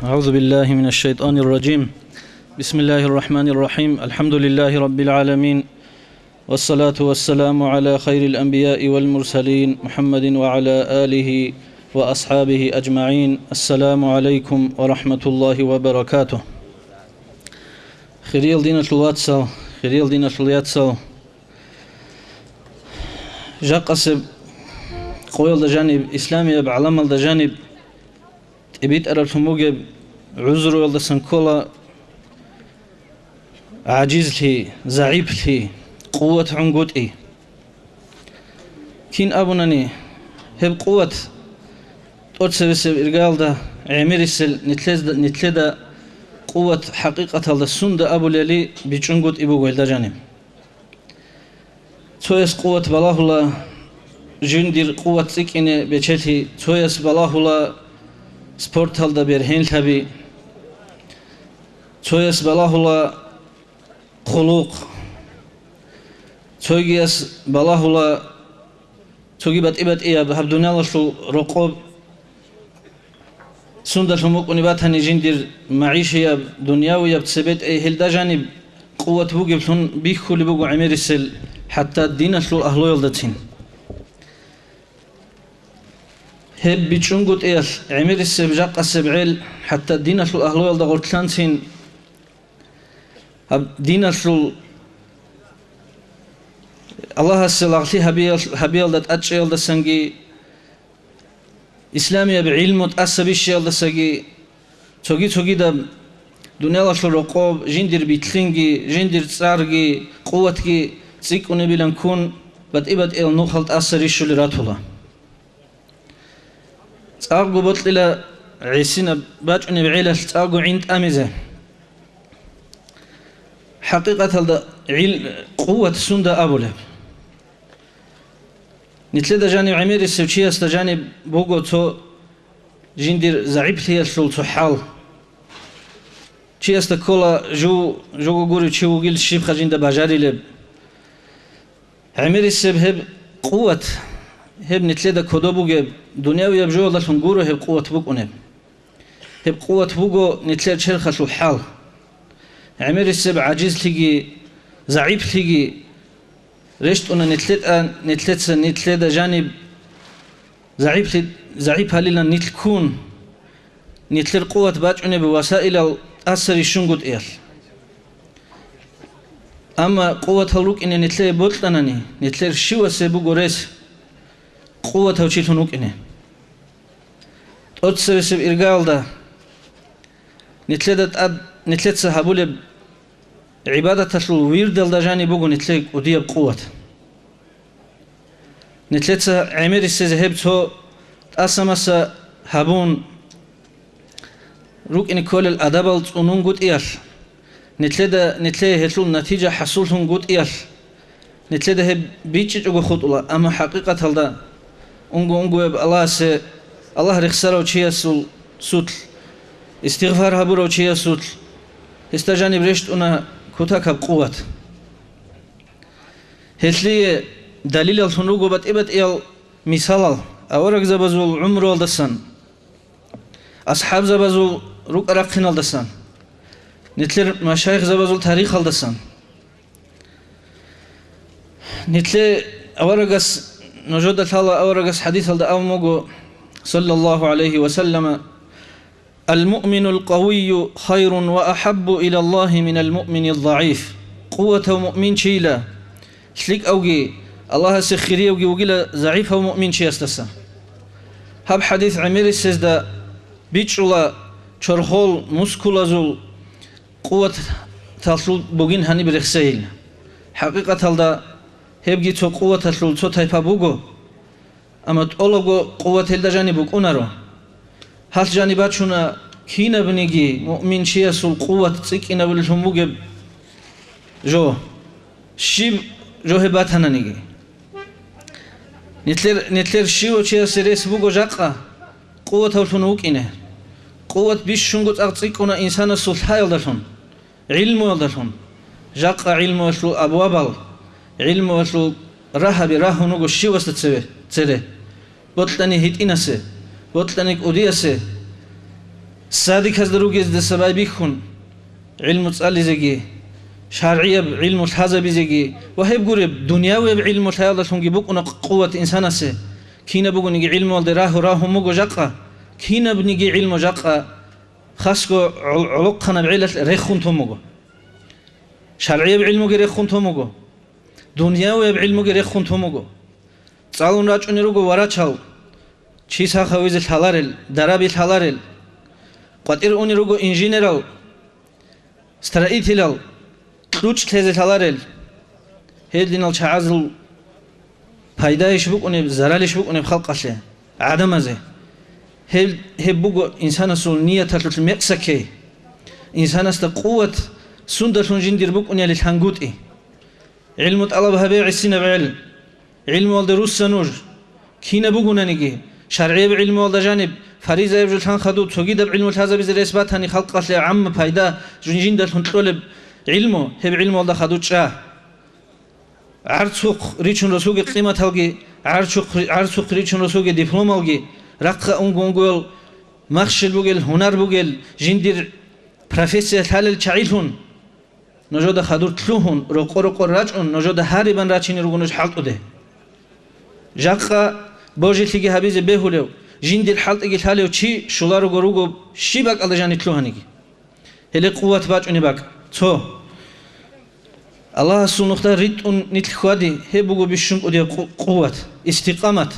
أعوذ بالله من الشيطان الرجيم. بسم الله الرحمن الرحيم. الحمد لله رب العالمين، والصلاة والسلام على خير الأنبياء والمرسلين محمد وعلى آله وأصحابه أجمعين. السلام عليكم ورحمة الله وبركاته. خيريل دين الواتسال، خيريل دين الواتسال. جاقسب قويل دا جانب إسلامي بعلم دا جانب إبيت أرى الموجب عذر والله سنكولا عاجز لي زعيب لي قوة عنقود كين أبونني هب قوة أرسل إرجال دا عمير السل نتلدا قوة حقيقة هذا السند أبو للي بيجنقود إبو قيل دا جانب تويس قوة بالله الله جندير قوة سكينة بيجتي تويس بالله الله sport halda bir hen tabi çoyas balahula xuluq çoyas balahula çogibat ibat iyab habdunala şu roqob sunda shumuk unibat hani jindir maishiya dunyawi yab sebet hilda janib quwwat bugib sun bikhuli bugu amirisel hatta dinaslu ahlo yoldatin هب بيشونغوت إيش عمير السبجاق السبعيل حتى دينا شو أهلول دا غرتلانسين هب دينا شو الله السلاغتي هبيل دا تأجيل دا سنجي إسلامي بعلم وتأسب الشيل دا سنجي توجي دا دنيا شو رقوب جندر بيتلينجي جندر تسارجي قوتكي سيكوني بلنكون بد إل نوخل تأسر الشو لراتولا تاغو بطللا عيسينا باجوني بعيلة تاغو عند أميزة حقيقة هذا قوة سندا أبوله نتلدا جانب عمير السوشية استجانب بوغو تو جندير زعيب لي الشول تو حال شي استكولا جو غوري شي وغيل الشيب خجين دا باجاري لب عمير السبهب قوة هب نتلدا كودوبوغ دنياوي يبجو الله سنقوله هب قوة بوغ هب قوة بوغو نتلدا شرخة شو حال عمير السب عجيز لغي زعيب لغي رشت أنا نتلدا جانب زعيب هاليلا نتلكون نتلر قوة باجعنا بوسائل الأثر الشنقود إيال أما قوة هلوك إن نتلر بوطلانني نتلر شوى سبوغو ريس قوة توشيل هنوك إنه أتسبب إرجال ده نتلت سحبول عبادة تشلو ويرد الدجاني بوجو نتلت ودي بقوة نتلت عمير السذهب تو أسمس هبون روك إن كل الأدب الأنون قد إيش نتلت هتلو النتيجة حصولهم قد إيش نتلت هب بيتش جو خط الله أما حقيقة هذا أنجو الله رخصره وشيء سوت استغفار هبره وشيء سوت استجاني برشت أنا كتاك بقوة هتلي دليل الفنوجو بتبت إيال مثال أورق زبزول عمر والدسان أصحاب زبزول روك أرقين والدسان نتلر مشايخ زبزول تاريخ والدسان نتلي أورقس نجود الله أورقس حديث هذا أمجو صلى الله عليه وسلم المؤمن القوي خير وأحب إلى الله من المؤمن الضعيف قوة مؤمن شيلا شليك أوجي الله سخريه وجي وجيلا ضعيف ومؤمن شيء استسا هب حديث عمير السجدة بيتشولا شرخول مسكولا زول قوة تصل بوجين هني برخسيل حقيقة هذا هبجي تو قوة تصل تو تايبا بوجو أما تقولوا قوة هذا جانبك أنارو هل جانبات شنا كينا بنيجي مؤمن شيء سول قوة تسكينا بالهم بوجب جو شيب جو هبات هنا نيجي نتلر شيء وشيء سريس بوجو جاقة قوة هالفنوك إنه قوة بيش شنقط أغتسكونا إنسان سول هاي الدرهم علم الدرهم جاقة علم وسول أبوابل علم وسول راها براه نوجو شيء وستسوي تسره بطلني هيت إنسه بطلني أوديسه سادي كزدروجز دسباي بيخون علم تسأل زجي شرعية بعلم الحزب زجي وهيب قرب دنياوي بعلم الحياة شونجي بقنا قوة إنسان سه كينا بقول نيجي علم والدراه راه مجو جقة كينا بنيجي علم جقة خاصكو علقنا بعلة ريخون تومجو شرعية بعلم ريخون تومجو دنياوي بعلم ريخون تومجو تعالون راج نيروجو وراتشاو شيء خويز الحلال درابي الحلال قطير نيروجو إنجنيرال استرائيتيلال كلوش تهز الحلال هيدينال شعازل فايدايش بوك ونب زرالش بوك ونب خلق أشياء عدم أزه هل بوجو إنسان سول نية تلت المقسكة إنسان استقوة سندر سنجندير بوك ونيا للحنجوت علم طلب هبيع السنة بعلم علم والدروس سنور كينا بوجو ننجي شرعي بعلم والد جانب فريزة يبجل تان خدود سوجيد بعلم هذا بزر إثبات هني خلق أشياء عم فايدة سنجندر سنطلب علمه هب علم والد خدود شاه عرسوق ريشون رسوق قيمة هالجي عرسوق ريشون رسوق دبلوم هالجي رقة أنجول مخشل بوجل هنر بوجل جندير بروفيسور حلل شعيلون نجود خدور تلوهن رق راجون نجود هاربان راجين رجونش حلط ده جاقة بوجي تيجي هبيز بهولو جندير حلط يجي حلو شيء شلارو جروجو شيء باك الله جاني تلوهنيجي هلي قوة باج باك تو الله سبحانه ريت نتل خوادي هبوجو بيشون ودي قوة استقامة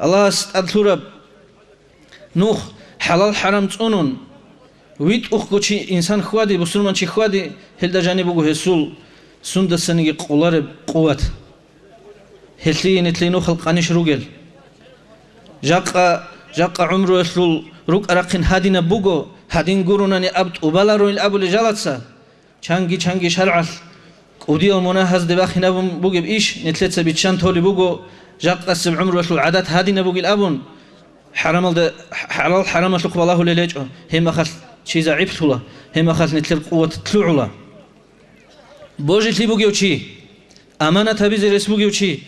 الله استأذرب نوح حلال حرام تونون ويت أخوتي إنسان خوادي بسلمان شي خوادي هل دجاني بوجو هسول سند السنة قولار قوة هلتي نتلي نوح القانش روجل جاق عمره يسول روك أرقين هادينا بوجو هادين قروناني أبد وبالارو الأبو لجالتسا چانگي شرعل ودي المناهز دباخنا بوجب إيش نتلت بيتشان تولي بوجو جاق قسم عمره يسول عادات هادينا بوجي الأبون حرام تقبل الله لليجو هم أخذ شيء زعيب تولا هم أخذ نتل قوة تلوعلا بوجي تلي بوجي وشي أمانة تبيز رسموجي وشي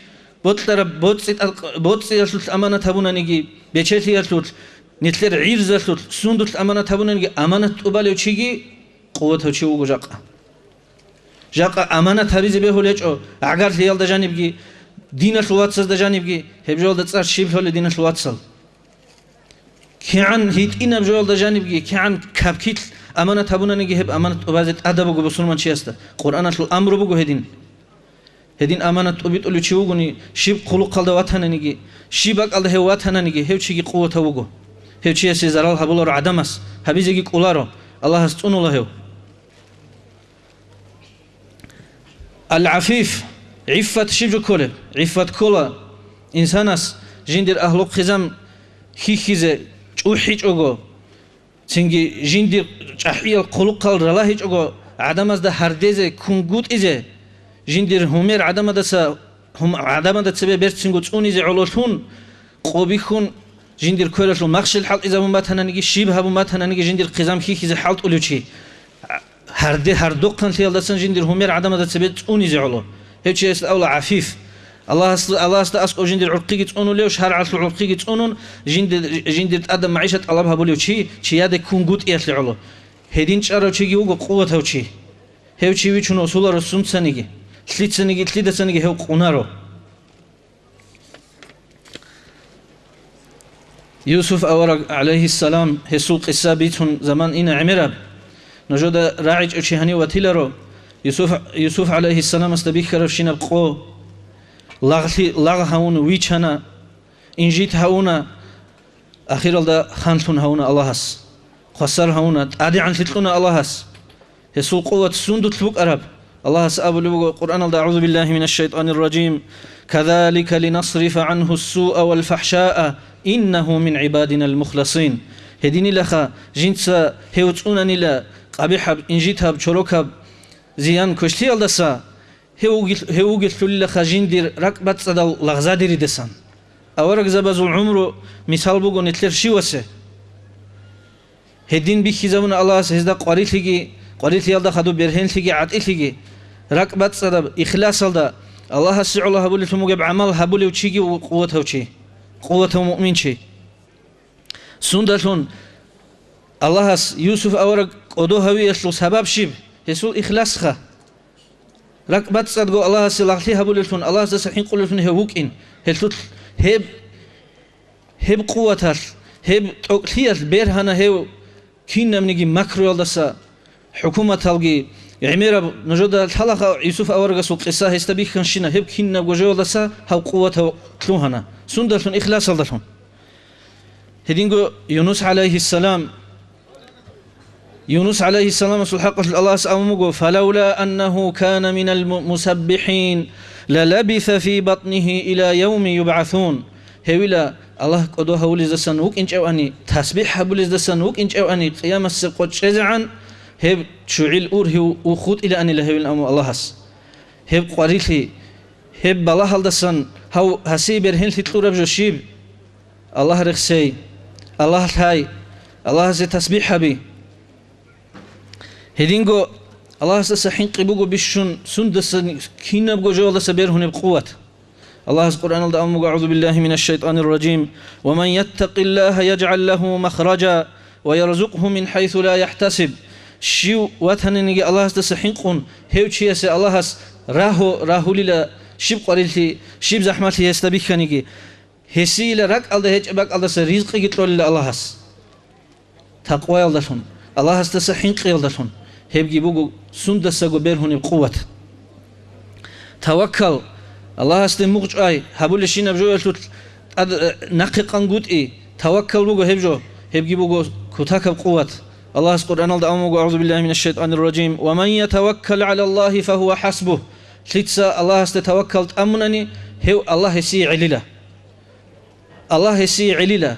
بوت يسلت أمانة تبونا نيجي بيشتي يسلت نتل عير يسلت سندت أمانة تبونا نيجي أمانة تقبل وشيجي قوة وشي وجو جاق أمانة تبيز به ليجو أعقار ليال دجانبجي دين الواتسل دجانبجي هبجول دتصار شيب هول دين الواتسل كيان هيت إنا بجول دجانبجي كيان كابكيت أمانة تبونا نيجي هب أمانة أبازت أدب وجو بسلمان شيسته قرآن الأمر بوجو هدين أمانة أبيت أولو شيوغني شيب خلق قلد واتهنا نيجي شيبك قلد هو واتهنا نيجي هيو شيء قوة وجو هيو شيء سيزرال هبولار عدمس هبيزيجي قولارو الله استون الله هيو العفيف عفة شيبجو كله عفة كله إنسانس جندر أهلق خزام خيخيزه چوحيج أوغو سنجي جندر چحيل خلق قلد رلاهيج أوغو عدمس ده هرديزه كونغوت إزه جندر همير عدم دسبه برتسنجو توني زي علوشون قوبيخون جندر كورشون مخشل حلق إذا بماتنا نيجي شيبها بماتنا نيجي جندر قزام خيخي زي حلق أولوشي هردوق كان تيال دسن جندر همير عدم دسبه توني زي علو هيك شيء أول عفيف الله استأسقو جندر عرقي تونو ليش هر عصر عرقي تونون جندر تقدم معيشة طلبها بوليو شي ياده كونغوت إيش لعلو هدين شارو شيء يوجو قوة هوشي هوشي ويشون أصول رسوم سنيجي تليد سنيجي تليد سنيجي هو قنارو يوسف أورق عليه السلام هسوق السابيتون زمان إنا عمرب نجود راعج أشيهاني وتيلرو يوسف عليه السلام استبيك كرفشين بقو لغ هون ويشانا إنجيت هونا أخير الله خانتون هونا الله هس خسر هونا عادي عن تلقونا الله هس هسوق قوة سندو تلوك أرب الله سأبو القرآن أعوذ بالله من الشيطان الرجيم كذلك لنصرف عنه السوء والفحشاء إنه من عبادنا المخلصين هديني لخا جنسا هيوتونني لا قبيحب إنجيتها بشروكها زيان كشتي الدسا هيوجل لخا جندير ركبت صدال لغزادير دسان أورق زبازو العمر مثال بوغو نتلر شيوسه هدين بيخي زمن الله سهزدا قريت يالدا خدو برهن لغي عطيت لغي ركبت صدب إخلاص الدا الله سعى الله هبولي تموغي بعمل هبولي وشيكي وقوته وشي قوته مؤمن شي سندتون Allah'as Yusuf avara odo havi eslu sabab shib hesul ikhlas kha rak bat sad go Allah'as lagli habulun Allah'as da sahin qulun hewukin helut heb quwatar heb toqliyat berhana hew kinamnigi makro aldasa hukumat algi عميرة نجود الحلقة يوسف أورجس وقصة هستبيك خنشنا هب كنا بجوال دسا هاو قوة تلوهنا سندلهم إخلاص الله هدينجو يونس عليه السلام سلحق الله أمجو فلولا أنه كان من المسبحين للبث في بطنه إلى يوم يبعثون هولا الله قدو هولي زسنوك إنش أو أني تسبيح هبولي زسنوك إنش أو أني قيام السقوط شزعا هب شعيل أوره وخود إلى أن الله الأمر الله هس هب قريتي هب الله هالدسن هاو هسيبر هن تطلع بجوشيب الله رخسي الله هاي الله زي تسبيح بي هدينجو الله سحين قبوجو بيشون سندسن كينا بجو الله سبير هن بقوة الله القرآن الأمر أعوذ بالله من الشيطان الرجيم ومن يتق الله يجعل له مخرجا ويرزقه من حيث لا يحتسب شيو واتهنني الله استسحين قون هيو تشيس الله راهو للا شيب قريلتي شيب زحمتي يستبيخنيجي هسي لرك الله هيج باك الله رزقي يطلع لله الله هس تقوى يلدشون الله استسحين قيلدشون هيبجي بوجو سندسجو بيرهون بقوة توكل الله استموج أي هبول شيء نبجو يلتوت نقي قنقود إيه توكل بوجو هيبجي بوجو كتاك بقوة الله القرآن الأمر أعوذ بالله من الشيطان الرجيم ومن يتوكل على الله فهو حسبه لتسا الله استتوكلت أمنني هو الله يسي عليلا الله يسي عليلا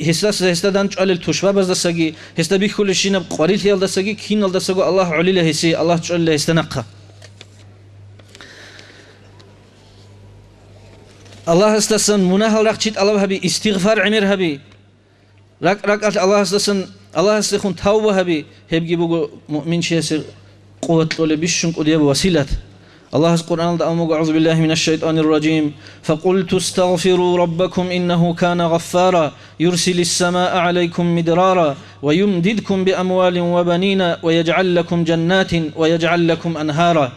هستدان على التشباب دسجي هستبي كل شيء بقريل هي دسجي كين دسجو الله عليلا يسي الله تعالى يستنقى الله استسن مناهل رقشيت الله هبي استغفار عمر هبي رك الله استسن الله استخون توبة هبي هبجي بقو مؤمن شيء قوة ولا بيشون قدية وسيلة الله القرآن الأمر أعوذ بالله من الشيطان الرجيم فقلت استغفروا ربكم إنه كان غفارا يرسل السماء عليكم مدرارا ويمددكم بأموال وبنين ويجعل لكم جنات ويجعل لكم أنهارا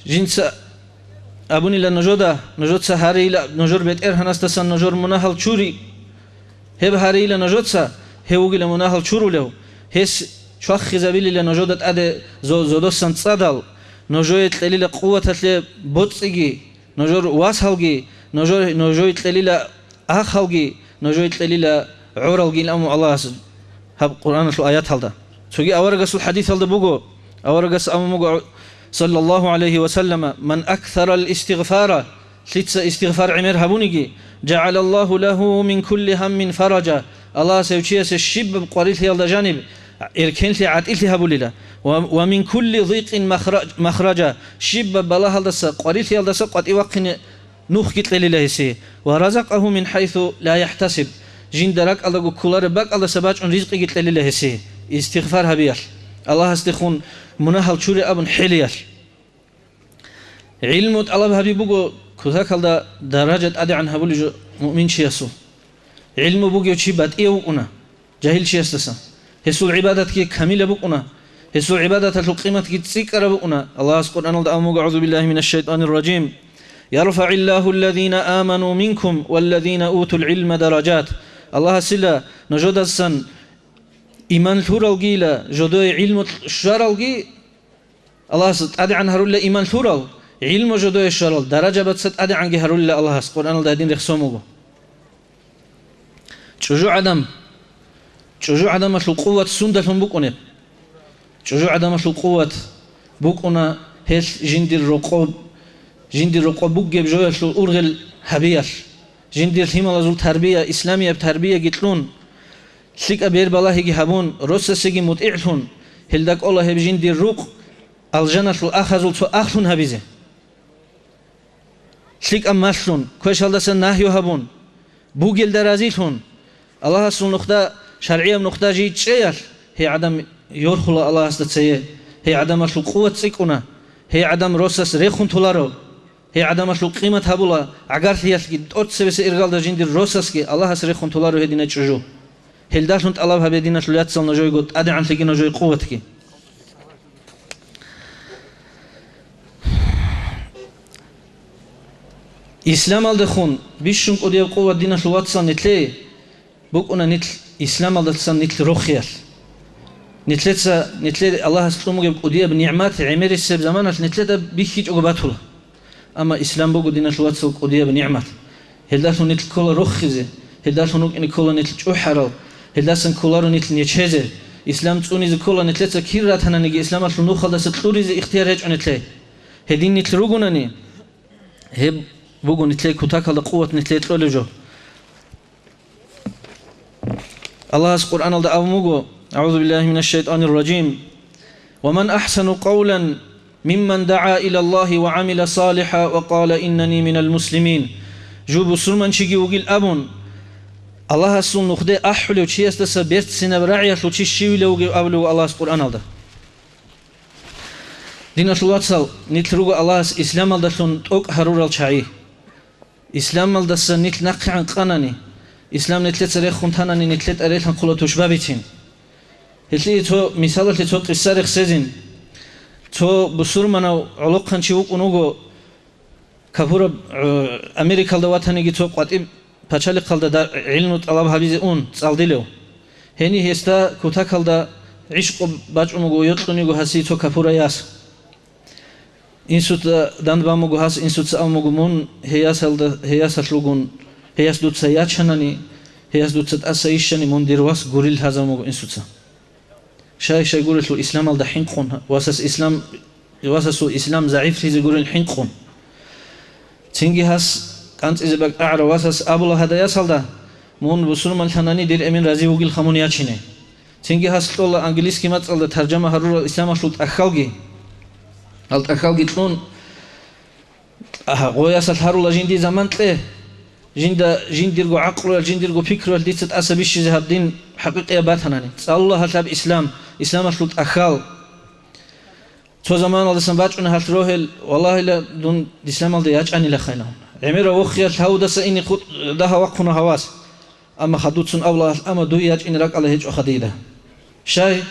جنس أبوني لنجود سهاري نجور بيت إرهن استسن نجور مناهل شوري هب هاري لنجود سه هوجي لمناهل شورو له هس شخ خزابيل لنجودت أده زودوسن صدال نجويت قليل قوة له بوتسجي نجور واسهلجي نجويت قليل أخهلجي نجويت قليل عورلجي الأمر الله هب قرآن الآيات هذا سوي أورجس الحديث هذا بوجو أورجس أمر صلى الله عليه وسلم من أكثر الاستغفار لتس استغفار عمر هبونيجي جعل الله له من كل هم فرجا الله سيوشيس الشب بقريت يالدا جانب إركنت عتيلت هبوليلا ومن كل ضيق مخرجا شب بالله هالدس قريت يالدا قد يوقن نوخ كتل لله ورزقه من حيث لا يحتسب جين درك الله كولار باك الله سباج أن رزق كتل لله استغفار هبيال الله استخون مناهل شوري أبن حليال علمت الله هبيبوجو كذاك الله درجة أدي عن هبولي مؤمن شياسو علم بوجو شيء بات إيوكنا جاهل شيء استسا هسوا عبادة كي كاملة بوكنا هسوا عبادة القيمة كي تسيكر بوكنا الله سبحانه وتعالى أعوذ بالله من الشيطان الرجيم يرفع الله الذين آمنوا منكم والذين أوتوا العلم درجات الله سلا نجود السن إيمان ثورال جيلا جدو علم شرال جي الله ست أدي عن هرول إيمان ثورال علم جدو شرال درجة بتست أدي عن هرول الله سبحانه وتعالى رخصومه شجوع عدم القوة سندهم بكونة شجوع عدم القوة بكونة هل جندي الرقاب بوجي بجوال الأورغل هبير جندي الثيم الله زول تربية إسلامية بتربية جتلون سيك أبير بالله يجي هبون رص سيجي متعلون هل دك الله بجندي الرق الجنة الأخذ أخلون هبيزه سيك أمثلون كويش هذا سنهيو هبون بوجي درازيلون الله سبحانه نقطة شرعية نقطة جيد شيء هي عدم يرخل الله استتسيه هي عدم القوة سيكونا هي عدم رصص ريخون تولارو هي عدم القيمة هبولا عقار هي أتسبس إرجال دجين دي رصص كي الله سريخون تولارو هدينا تجو هلداشون طلب هبدينا شليات سال نجوي قط أدي عن تلقي نجوي قوتك إسلام الدخون بيشون قدي قوة دينا شلوات سال نتلي بقولنا نتل إسلام الدخون نتل روخيال نتلي الله سبحانه قدي بنعمات عمر السب زمان نتلي بيخيج عقباته أما إسلام بقول دينا شلوات سال قدي بنعمات هلداشون نتل كل روخيزه هلداشون إن كل نتل جوحرال هلداشون كلارو نتل نيشهزه إسلام توني زكولا نتلي تكيرات هنا نيجي إسلام أصله نخلص تطوري زي اختيار هيج نتلي هدين نتل روجوناني هب بقول نتلي كتاك على قوة نتلي تلولجو الله القرآن الله أومجو أعوذ بالله من الشيطان الرجيم ومن أحسن قولا ممن دعا إلى الله وعمل صالحا وقال إنني من المسلمين جو بسرمان شيء وقيل أبون الله سبحانه نخده أحلو شيء استسا بيرت سنة برعية لو شيء شيء لو أولو الله القرآن الله دين الله صل نتلوج الله إسلام الله شون توك هرور الشعي إسلام الله سن نتل نقع عن قانني إسلام نتلت سريخ خنثانني نتلت أريد هنقول تشبابتين هتلي تو مثال اللي تو قصة خسزين تو بسور منو علق خنشيوك ونوجو كفورة أمريكا دواتني جتو قاتب بتشالي قلدا علم طلب حبيز أون صالديلو هني هستا كوتا قلدا عشق باج ونوجو يطلنيجو هسي تو كفورة ياس إنسوت دان باموجو هاس إنسوت سأموجو مون هياس هتلوجون هياس دوت سياتشناني هياس دوت سأسيشني مون ديرواس غوريل هذا موجو إنسوتسا شاي يقول له الإسلام على الحين قون واساس إسلام ضعيف في يقول الحين قون تيجي هاس كانت إذا بق أعرى واساس أبو الله هذا يسال ده مون بسول من ثاني دير أمين رازي وقيل خمونيات شينه تيجي هاس الله إنجليز كي ما تقول ده ترجمة هرور الإسلام أشلت أخالجي هالت أخالجي تلون غوياسات هرول جندي زمان تله جنديرجو عقل جنديرجو فكر ديت أسبيش ذهب دين حقيقة باتناني الله هالتاب إسلام أشلت أخال تو زمان الله سنباتشون هالتروهل والله لا دون الإسلام الله يجعني لخيلهم عمره وخير هودا سإني خد ده وقفنا هواس أما خدوتسون الله أما دو يجعني رك الله هيج أخديده شاي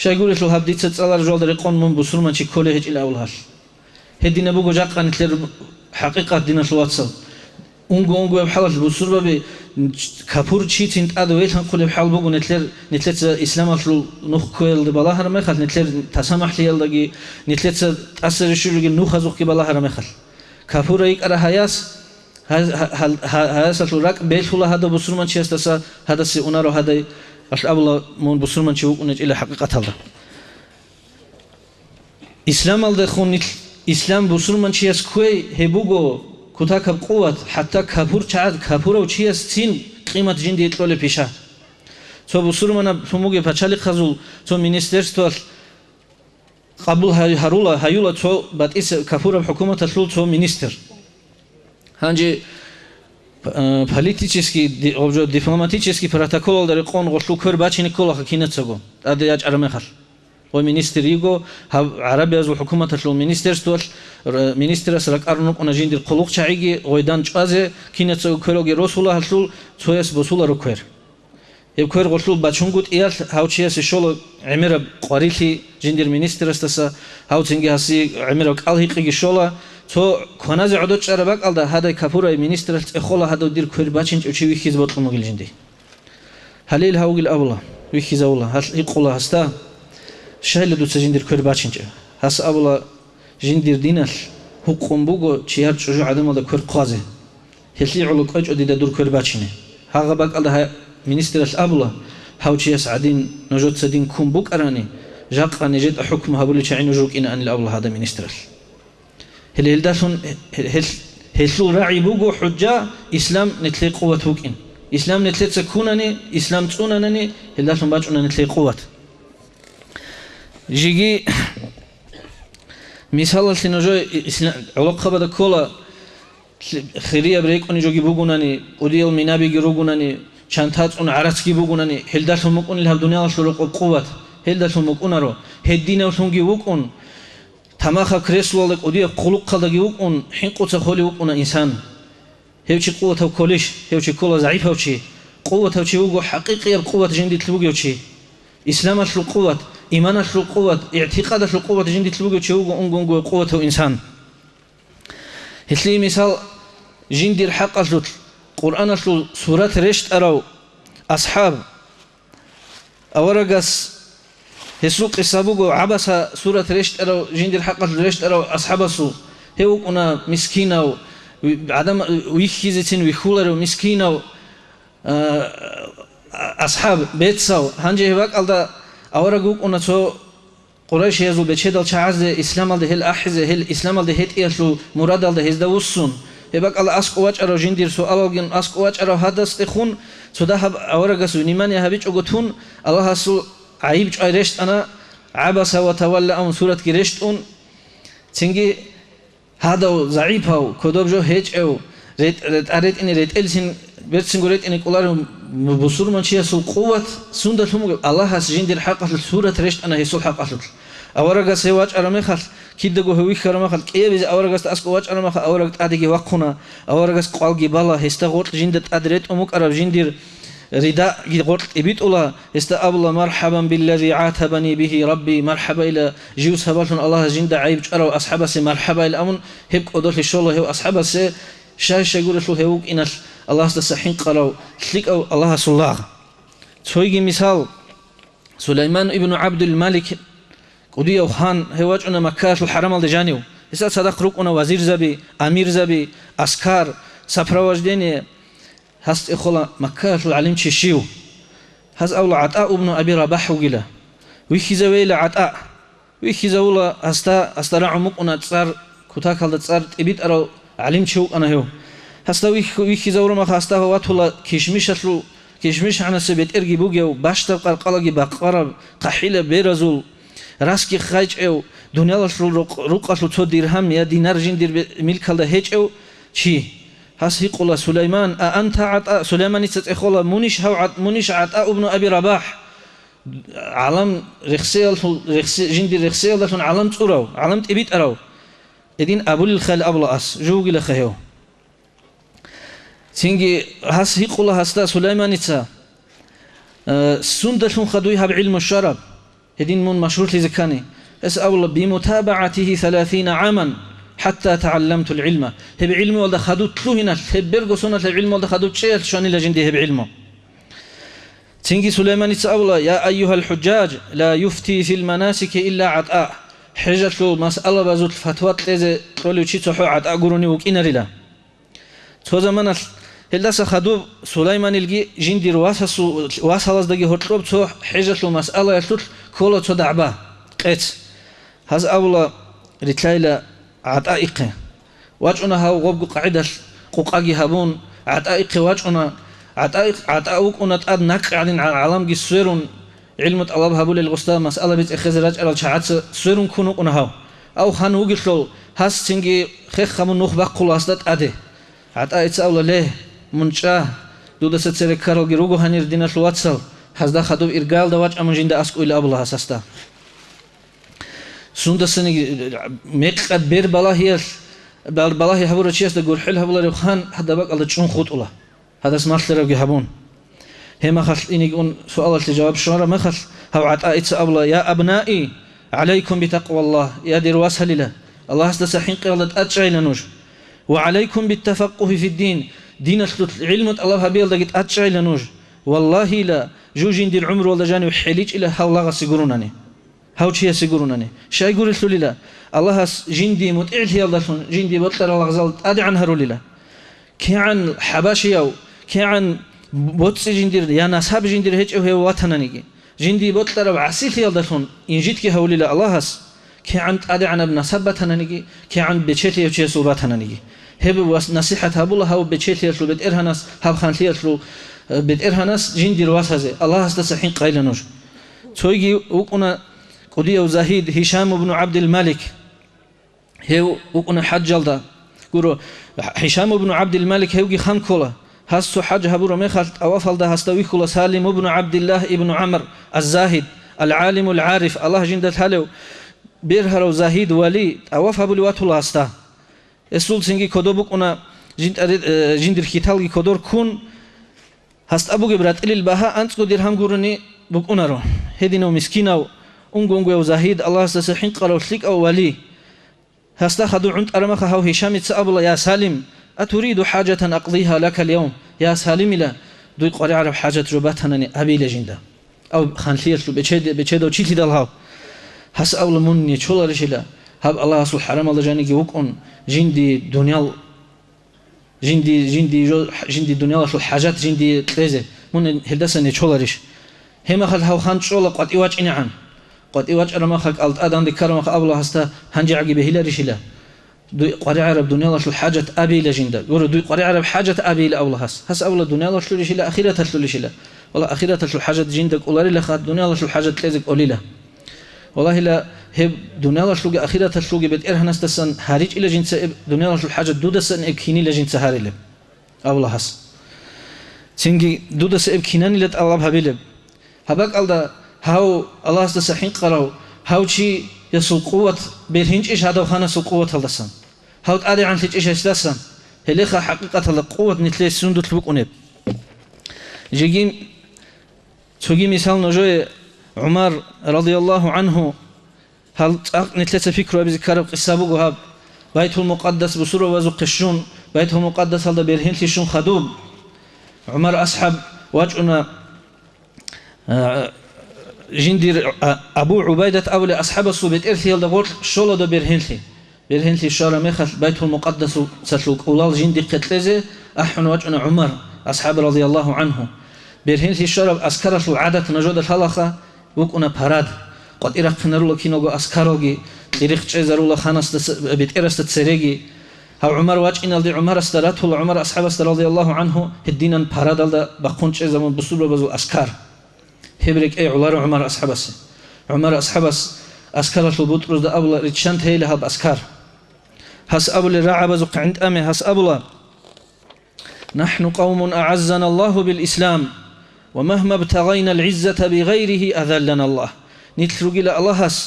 يقول له هب ديت الله رجال دريقون من بسر من شيء كله هيج إلى أولها هدينا بوجو جاك عن تلر حقيقة دين الواتساب أونغو بحال البصور ببي كابور شيء تنت أدويل هنقول بحال بقول نتلت إسلام أصله نخكيل دبلا هرم يخل نتلت تسامح ليال دقي نتلت أثر الشرق نخزوق كبلا هرم يخل كابور أيك أره هياس أصله رك بيت ولا هذا بصور من شيء استسا هذا سيونارو هذا أصل أبلا من بصور من شيء ونج إلى حقيقة هذا إسلام الله خون إسلام بصور من شيء سكوي هبوجو كتاك بقوة حتى كابور شعاد كابورة وشيء سين قيمة جندي يطلع بيشة. تو بصور منا فموجي بتشالي خزول تو مينسترستوال قبل هيولا تو بتقيس كابورة بحكومة تطلع تو مينستر. هنجي политический أو дипломатический протокол dari قون غشلو كور باتشين كله خكينة سجون. هذا يج أرمخل. ومينستر يجو عربي أزو حكومة تطلع مينسترستوال مينستر سرق أرنوك أنا جندي القلوق شعيجي غيدان جازه كينة كيروجي رسوله هالشول تويس بسوله ركير يبكير غشلو باتشونجود إيال هاوتشيا سشول عمره قاريلي جندي المينستر استسا هاوتشينجي هسي عمره قالهيقي شولا تو كناز عدود شربك على هذا كفورة مينستر إخوله هذا دير كير باتشينج وشي ويخيز بطل مقل جندي هليل هاوجل أولا ويخيز أولا هل يقوله هستا شايل دو تجندير كير باتشينج هس أولا جندير دينال حكم بوجو شيار شجع عدم هذا كير قازه هلي علوك أج أدي دور كير باتشينه هذا بق على مينستر الأبلا هاوشيا سعدين نجود سدين كم بوك أراني جاق نجد حكم هبولي شعين وجوك إن أن الأبلا هذا مينستر هل داشون هل راعي بوجو حجة إسلام نتلي قوة وكين إسلام نتلي سكونني إسلام تونني هل داشون باجنا نتلي قوة جيجي مثال السنجوي علاقة بده كولا خيرية بريك أني جوجي بوجوناني وديال منابي جروجوناني شانتات أن عرسكي بوجوناني هل داشون مكون لها الدنيا شروق بقوة هل داشون مكون أرو هدينا وشونجي وكون تماخا كريسلو لك وديال قلوق خلقي وكون حين قوت خولي وكون إنسان هيوشي قوة وكوليش هيوشي كولا ضعيف هيوشي قوة وشيوجو حقيقية بقوة جندي تلوجو شيء إسلام القوة إيمان القوة اعتقاد القوة جندي تلوجو شيوجو أنجو قوة إنسان هتلي مثال جندي الحق القرآن سورة رشت أرو أصحاب أورجس هسوق السابوجو عبس سورة رشت أرو جندي الحق رشت أرو أصحاب سو هو كنا مسكينة عدم ويخيزتين ويخولر مسكينة أصحاب بيت سو هنجي هواك على أورجوك أنا تو قريش يزو بتشدل شعز إسلام على هال أحزة هال إسلام على هات إيشلو مراد على هذا وصون هواك على أسق واج أرو جندير سو ألاجن أسق واج أرو هذا استخون سودا هب أورجس ونيمان يهبيج أقطون الله سو عيب رشت أنا عبس وتولى أم سورة كرشت أن تنجي هذا ضعيفه كدوب جو هيج أو ريت أريد إني ريت إلسين بيرتسنجوريت إني كلارو بصور من شيء سو قوة سندتهم الله هس جندير حق السورة رشت أنا هيسول حق أصل أورجس هواج أرمخل كده جو هوي خرمخل كيه بيز أورجس أسق واج أرمخل أورجس أديكي وقنا أورجس قالجي بالا هستغوت جندت أدريت أمك أرب جندير رداء جدقت إبيت الله استقبل مرحبا بالذي عاتبني به ربي مرحبا إلى جيوس هبالون الله جند عيب أرو أصحاب سي مرحبا إلى أمن هب قدرت الشغل هو أصحاب سي شاش يقول له هوك إن الله استسحين قالوا تلك أو الله صلاة تويجي مثال سليمان ابن عبد الملك قديه وخان هواج أنا مكة الحرم الدجانيو إذا صدق روك أنا وزير زبي أمير زبي أسكار سفرواج ديني هست إخلا مكة العلم تشيو هز أول عطاء ابن أبي رباح وجلا ويخزوي لعطاء ويخزولا أسترع عمق أنا تصار كتاك هذا تصار تبيت أرو علم تشو أنا هو هستا ويخزور ما خاستا هو ولا كشمش عن سبت إرجي بوجيو باشتر قلقي بقرب قحيلة بيرزول راسكي خايج أو دنيا رقص لتو درهم يا دينار جندير ملك هذا هيج أو شيء هس يقول سليمان أنت عطاء سليمان يتأخلا منيش عطاء ابن أبي رباح علم رخسيل جندير رخسيل ده علم تورو علم تبيت أرو إدين أبو الخال أبلا أس جوجي لخيو تيجي هس يقول هستا سليمان يتسا سندتهم خدويها بعلم الشرب إدين من مشروط لزكاني أسأل بمتابعته 30 عاما حتى تعلمت العلم هب علمي ولا خدوت له هنا هب برجو سنة العلم ولا خدوت شيء شان لجندي هب علمه تنجي سليمان يتسأل يا أيها الحجاج لا يفتي في المناسك إلا عطاء حجة له مسألة بزوت فتوى لذا قولوا شيء صحوا عطاء قروني وكينا رلا تو زمان هل خدو سليمان الجي جندي واساس دقي هرطلب تو حجة له مسألة يسوت كله تو دعبة قت هذا أولا رتلايلا عطائق واجنا هاو غوب قاعدة قاقي هابون عطائق واجنا عطائق أنا تأد نك عدين عالم جسرون علم الله هابول الغستا مسألة بيت إخزراج على شعات سرون كونو أنا هاو أو خانو جلو هاس تنجي خيخ خمون نخبق قلاصات أده عطائق أولا له منشاه دودا ستسير كارل جروجو هنير دينا الواتسل هذا خدوب إرجال دواج أمن جند أسكو إلى أبلا هساستا سوندا سني ميقد بير بلاهي هبورة شيء تقول حل هبورة خان هذا بق الله تشون خط الله هذا سمعت لرجع هبون هما خل إني يقول سؤال الجواب شرارة ما خل هو عطائت أبلا يا أبنائي عليكم بتقوى الله يا دروس هللا الله استسحين قلة أتشعل نوج وعليكم بالتفقه في الدين دين علم الله هبيل دقت أتشعل نوج والله لا جوجين دي العمر ولا جاني وحليج إلى هؤلاء سيقولونني هاو شيء سيقولونني شيء يقول لله الله جندي متعل هي الله جندي بطل الله غزال أدي عنها رولله كي عن حباشي أو كي عن بوتس جندير يا ناس هاب جندير هيج هو وطنني جندي بطل وعسيل هي الله إن جيت كي هو لله الله كي عن أدي عن ابن سبتنني كي عن بتشتي وشيء صورتنني هب نصيحة هبولها هو بتشتي يسلو بتئرها ناس هب خانتي يسلو بتئرها ناس جندير واسهزه الله استسحين قايل نوش تويجي وكنا قديه وزاهيد هشام بن عبد الملك هو وكنا حج جلدا قولوا هشام بن عبد الملك هوجي خان كولا هستو حج هبورا ميخال أوافل ده هستوي كولا سالم بن عبد الله ابن عمر الزاهد العالم العارف الله جندت هلو بيرهرو زاهيد ولي أواف هبولي واتولا هستا السول سنجي كدوبك أنا جندر كتالي كدور كون هست أبو جبرات إلى البها أنت قدر هم قرني بقونارو هدينو مسكينو أنقو زاهد الله سسحين قالوا سلك أو ولي هست خدو عند أرمخ هاو هشام تسأبلا يا سالم أتريد حاجة أقضيها لك اليوم يا سالم لا دوي قاري عرب حاجة رباتنا أبي لجندا أو خانلير بتشدو تشيتي دالهاو هس أول مني شولا رجلا هب الله سبحانه حرام الله جاني جوكون جندي دنيا جندي دنيا شو الحاجات جندي تلزة من هدسني شولا رش هم خل هاو خان شولا قد إيواج إنعام قد إيواج أنا ما خلق ألت أدان ذكر ما خ الله هستا هنجي عجيب هلا رجلا دوي قاري عرب دنيا شو الحاجة أبي لجندا قولوا دوي قاري عرب حاجة أبي لأول هس أول دنيا شو رجلا أخيرة شو رجلا والله أخيرة شو الحاجة جندك أولاري لخات دنيا شو الحاجة تلزك قليلة والله لا هب دنيا شلوج أخيرة شلوج بتأره نستسن هاريج إلى جنس دنيا شلو حاجة دودسن إبكيني لجنس هاريلب أول هس تيجي دودس إبكيناني لت الله بهبيلب هباك الله هاو الله استسحين قراو هاو شيء يسوق قوة بيرهنج إيش هذا وخانة سوق قوة هالدسن هاو تأدي عن تيج إيش هالدسن هليخا حقيقة القوة نتلي سندو تلبك أنيب جيجيم تجي مثال نجوي عمر رضي الله عنه هل نتلت فكرة بذكر قصة بوجهاب بيته المقدس بصورة وزقشون بيته المقدس هذا بيرهن تشون خدوب عمر أصحاب واجنا جندير أبو عبيدة أول أصحاب الصبيت إرثي هذا قول شلون ده بيرهن لي شارع مخل بيته المقدس ستلوك أولال جندي قتلزه أحن واجنا عمر أصحاب رضي الله عنه بيرهن لي شارع أسكر العادة نجود الحلقة وكنا باراد قد إيرق فنرول كينوغو أسكاروغي إيرق تشيزرول خانس بيت إيرست تسريجي هاو عمر واج إن الدي عمر استرات ولا عمر أصحاب استر رضي الله عنه هدينا باراد الدا بقون تشيزرون بسول بزو أسكار هبرك أي علار عمر أصحابس عمر أصحابس أسكار البوت رز أبلا ريتشانت هي لها بأسكار هس أبلا راعب بزو عند أمي هس أبلا نحن قوم أعزنا الله بالإسلام ومهما ابتغينا العزة بغيره أذلنا الله نتلقي لا الله هس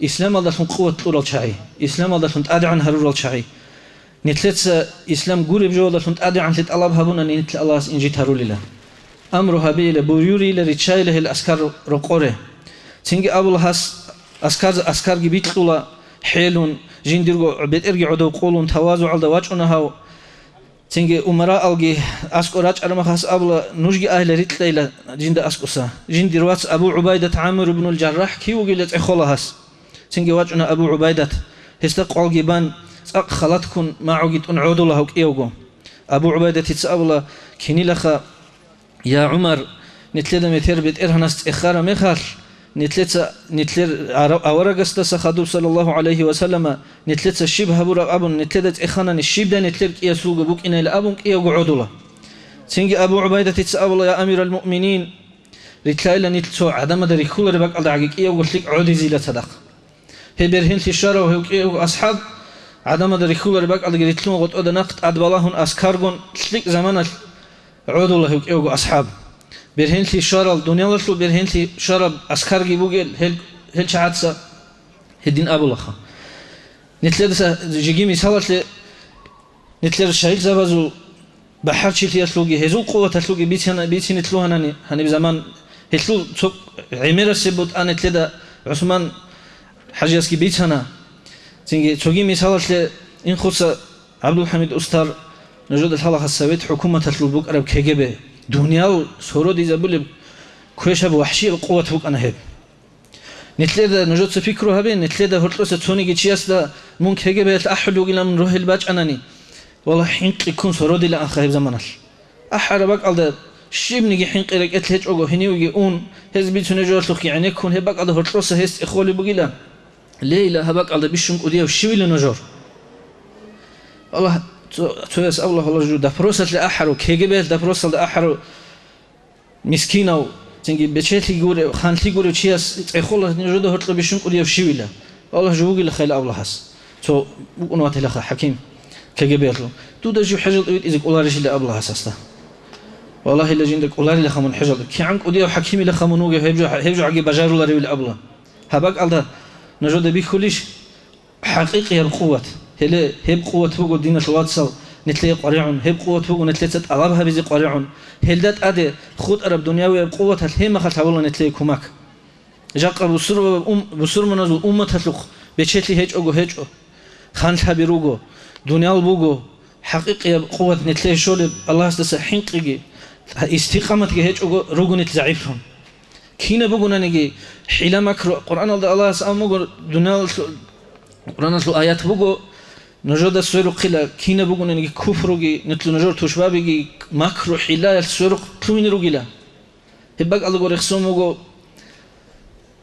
إسلام الله شن قوة طول الشعي إسلام الله شن أدعى عن هرول الشعي نتلتس إسلام قرب جو الله شن أدعى عن تلت الله بهبونا نتل الله إنجيت هرول الله أمرها بيله بوريوري لريتشاي له الأسكار رقورة تيجي أول هس أسكار جبيت طولا حيلون جنديرو بيت إرجع عدو قولون توازو على دواجنا هاو تيجي أمراء ألجي أسكوراج أرما خاص أبلا نوجي أهل ريت ليلة جند أسكوسا جند رواتس أبو عبيدة عامر بن الجراح كيو قلت إخولهاس تيجي واجنا أبو عبيدة هستقع الجبان سأق خلاتكن ما عقيت أنعود له كيوجو أبو عبيدة تسأبلا كني لخا يا عمر نتلد متر بيت إرهنست إخارة مخال نتلر أورجست سخدوب صلى الله عليه وسلم نتلت الشبه برا أبون نتلت إخانا الشيب ده نتلر يسوق بوك إن الأبون كي يقعد له تيجي أبو عبيدة تسأل يا أمير المؤمنين رتلايلا نتلسو عدم دري كل ربك على عقيق يقول لك عودي زيلة صدق هبرهن في الشارع وهو أصحاب عدم دري كل ربك على رتلون قد أود نقط أدبالهن أسكارجون تلك زمان عود الله يقول أصحاب برهن لي شارع الدنيا لشلو برهن لي شارع أسكار جيبوجل هل شعاتسا هدين أبو لخا نتلدس جيجي مثال نتلد الشهيد زبازو بحر شيء يسلوجي هزو قوة تسلوجي بيتين نتلوها هني بزمان هتلو تك عمير سبوت أن نتلد عثمان حاجيسكي بيتنا تيجي تجي مثال إن خص عبد الحميد أستار نجود الحلقة السويت حكومة تسلو بوك أرب كجبه دنيا سورو دي زبول كويش أبو وحشي القوة بوك أنا هب نتلد نجود سفكره هبين نتلد هرتلوس توني جيتشياس دا ممكن كجبه الأحلو إلى من روح الباج أناني والله حينك يكون سرودي لا أخير زمانش أحربك على شيء بنيجي حينك إلك أتلج أجو هني ويجي أون هزبي تنجور تلقي يعني يكون هبك على هرتلوس هست إخوالي بقيلا ليلا هبك على بيشونك وديه وشوي لنجور الله تويس الله جو دفروسات لأحرو كيجبه دفروسات لأحرو مسكينه تنجي بتشيتي جوري خانتي جوري تشياس إخوالله نجود هرتلو بيشونك وديه وشوي له الله جوجي لخيل الله حس تو بقنوات لخا حكيم كجبيرلو تودا جو حجل إذا قولارش اللي أبلها أساسا والله اللي جندك قولاري لخمون حجل كي عنك وديه حكيمي لخمونوجه هيبجو عقي بجارو لاري اللي أبلها هباك على نجود بيخليش حقيقي القوة هلا هب قوة فوق الدين الواتسل نتلي قريعون هب قوة بوجو نتلي تت أغابها بيزي قريعون هلدت أدي خود أرب دنياوي بقوة هالهم خلت والله نتلي كوماك جاق بسر منازل أمة هتلق بتشتلي هيج أوجو هيج خانشها بيروجو دنيا البوجو حقيقة قوة نتلي شول الله استسحين قيجي استقامة هيج أوجو روجو نتزعيفهم كينا بوجو نيجي حلا مكر قرآن الله سأمو دنيا قرآن آيات بوجو نجود السورق قلا كينا بقول إنك كفرجي نتلو نجور تشبابي مكر حلا السورق تلوين رجلا هبق الله قريخ سومو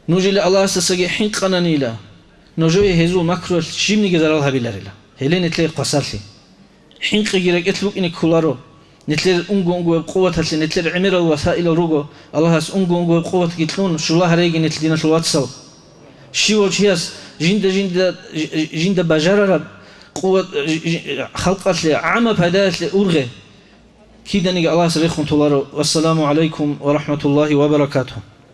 نوجي الله استسجي حين قنانيلا نجوي هزو مكر شيم نجزر الله بيلارلا هلين نتلي قصالي حين قيرك اتلوك إنك كلارو نتلي أنجو بقوة هالسي نتلي عمر الوسائل الروجو الله هس أنجو بقوة كتلون شو الله هريجي نتلينا شو واتسو شيء شياس جند بجرر قوة خلقت لي عامة بدأت لي أرغي كيدا نيجي الله سبحانه وتعالى والسلام عليكم ورحمة الله وبركاته.